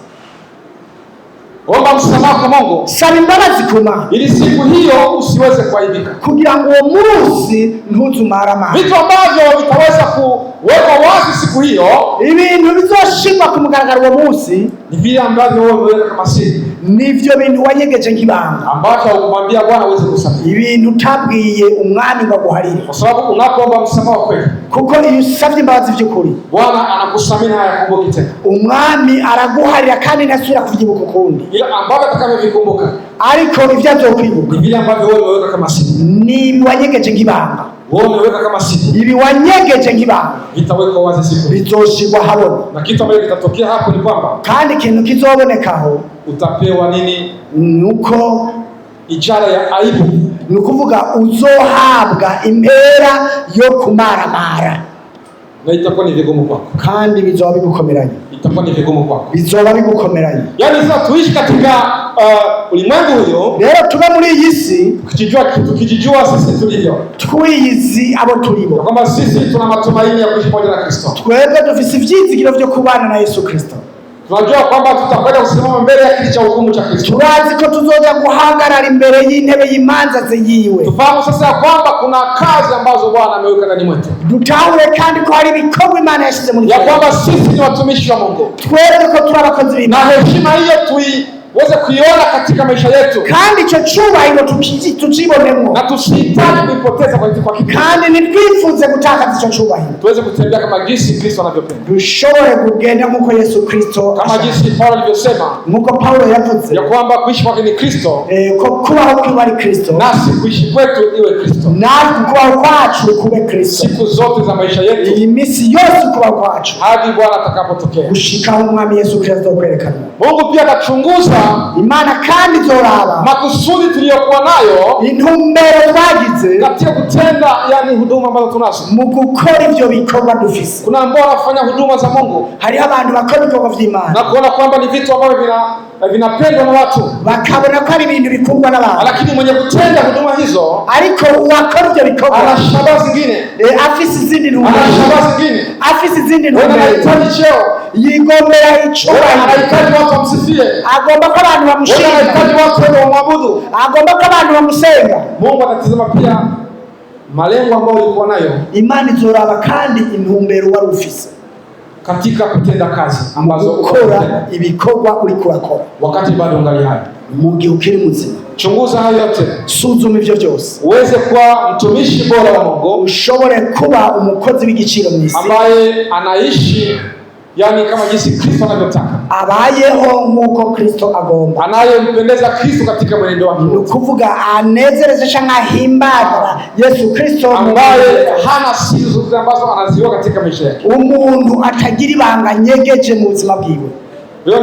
Omba msamaha kwa Mungu. Saba imbabazi ku Mana. Ili siku hiyo usiweze kuaibika. Kugira ngo uwo munsi ntuzumaramara. Vitu ambavyo vitaweza kuwekwa wazi siku hiyo, ibintu bizoshirwa ku mugaragaro uwo munsi, ni vile ambavyo wewe umeweka kama siri. Nivyo bintu wanyegeje nk'ibanga. Ambacho ukumwambia Bwana aweze kusamehe. Ibintu utabwiye umwami ngo aguharire. Kwa sababu unapoomba msamaha kweli, kuko iyo usavye imbabazi by'ukuri, Bwana anakusamehe na hayakumbuki tena. Umwami araguharira kandi nasubira kuvyibuka ukundi. Ila ambavyo atakavyovikumbuka, ariko ivyo azokwibuka ni vile ambavyo wewe umeweka kama siri. Ni wanyegeje nk'ibanga. Wewe umeweka kama siri. Ibi wanyegeje nk'ibanga Vitawekwa wazi siku. bizoshirwa habona. Na kitu ambacho kitatokea hapo ni kwamba, kandi ikintu kizobonekaho, utapewa nini? Nuko ijara ya aibu. Nukuvuga uzohabwa impera yo kumaramara. Na itakuwa ni vigumu kwako. Kandi bizoba bigukomeranye. Itakuwa ni vigumu kwako. Bizoba bigukomeranye. Yaani sasa tuishi katika ulimwengu huyo. Rero tuba muri iyi si, tukijijua sisi tulivyo. Twiyizi abo tulibo. Kwamba sisi tuna matumaini ya kuishi pamoja na Kristo. Twebwe dufise ivyizigiro vyo kubana na Yesu Kristo. Tunajua kwamba tutakwenda kusimama mbele ya kiti cha hukumu cha Kristo. Turazi ko tuzoja guhagarara imbere y'intebe y'imanza ziyiwe. Tufahamu sasa kwamba kuna kazi ambazo Bwana ameweka ndani mwetu. Dutahure kandi ko hari ibikorwa Imana yashize muri ya kwamba sisi ni watumishi wa Mungu. Twebwe ko turi abakozi b'Imana. Na heshima hiyo tuweze kuiona katika maisha yetu. Kandi ico cubahiro tukibonemo. Na tusihitaji kuipoteza kwa kitu. Kandi nitwifuze gutakaza ico cubahiro. Tuweze kutembea kama jinsi Kristo anavyopenda. Dushobore kugenda nkuko Yesu Kristo. Kama jinsi Paulo alivyosema. Nkuko Paulo yavuze. Ya kwamba kuishi kwake ni Kristo. Ko kubaho kwiwe ari Kristo. Nasi kuishi kwetu iwe Kristo. Nasi kubaho kwacu kube Kristo. Siku zote za maisha yetu. Imisi yose kubaho kwacu. Hadi Bwana atakapotokea. Gushika umwami Yesu Kristo kwerekana. Mungu pia atachunguza Imana kandi zoraba makusudi tuliyokuwa nayo, intumbero twagize katika kutenda yani huduma ambazo tunazo, mu gukora ivyo bikorwa dufise. Kuna ambao wanafanya huduma za Mungu, hari abantu bakora ibikorwa vy'Imana na kuona kwamba ni vitu ambavyo vinapendwa na watu, bakabona ko ari ibintu bikundwa n'abantu, lakini mwenye kutenda huduma hizo, ariko uwakora ivyo bikorwa ana shabaha zingine, afise izindi ntumbero, ana shabaha zingine, afise izindi ntumbero, anahitaji cheo, yigombera icubahiro, anahitaji watu wamsifie, agomba ko abantu bamushima, anahitaji watu wamwabudu, agomba ko abantu bamusenga. Mungu atatazama pia malengo ambayo ulikuwa nayo. Imana izoraba kandi intumbero wari ufise katika kutenda kazi ambazo ukora ibikorwa uri kurakora wakati bado ungali hai, mu gihe ukiri muzima. Chunguza hayo yote, suzuma ivyo byose, uweze kuwa mtumishi bora wa Mungu, ushobore kuba umukozi w'igiciro mu isi, ambaye anaishi yani kama jinsi Kristo anavyotaka, abayeho nk'uko Kristo agomba, anayempendeza Kristo katika mwenendo wake, nukuvuga anezereza cyangwa ahimbara Yesu Kristo, ambaye hana siri zote ambazo anaziona katika maisha yake, umuntu atagira ibanga nyegeje mu buzima bwiwe. Huyo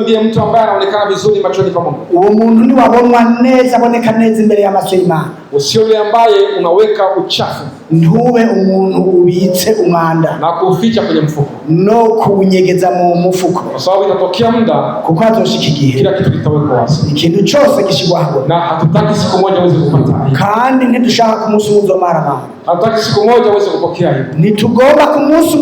ndiye mtu ambaye anaonekana vizuri machoni pa Mungu. Uwo muntu ni wabonwa neza, aboneka neza imbere y'amaso y'Imana. Usio yule ambaye unaweka uchafu, ntube umuntu ubitse umwanda na kuficha kwenye mfuko, no kunyegeza mu mufuko, kwa sababu itatokea muda kuko azoshika igihe kila kitu kitawekwa wazi, ikintu cyose gishigwa habona, na hatutaki siku moja uweze kupata, kandi ntidushaka ku munsi muzomaramara, hatutaki siku moja uweze kupokea hiyo, nitugomba ku munsi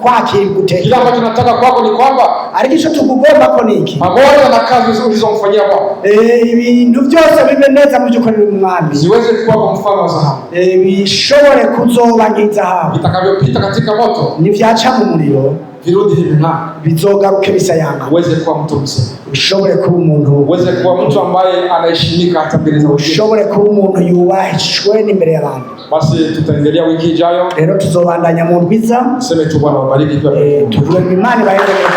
kwakira guteka. Kila ambacho tunataka kwako ni kwamba ariko icyo tugomba ko niki, pamoja na kazi ulizomfanyia Bwana, ibintu byose bibe neza mu by'ukorera umwami, ziweze kuwa kwa mfano wa dhahabu, bishobore kuzoba nk'izahabu, vitakavyopita katika moto, nivyaca mu muriro virudi vimeng'aa, bizogaruke bisayanga. uweze kuwa mtu mzima, ushobore kuba umuntu, uweze kuwa mtu ambaye anaheshimika hata mbele za watu, ushobore kuba umuntu yubahishwe n'imbere y'abantu. Basi tutaendelea wiki ijayo, rero tuzobandanya mu rwiza, sema tu Bwana wabariki, tuvuge Imana ibahe neza.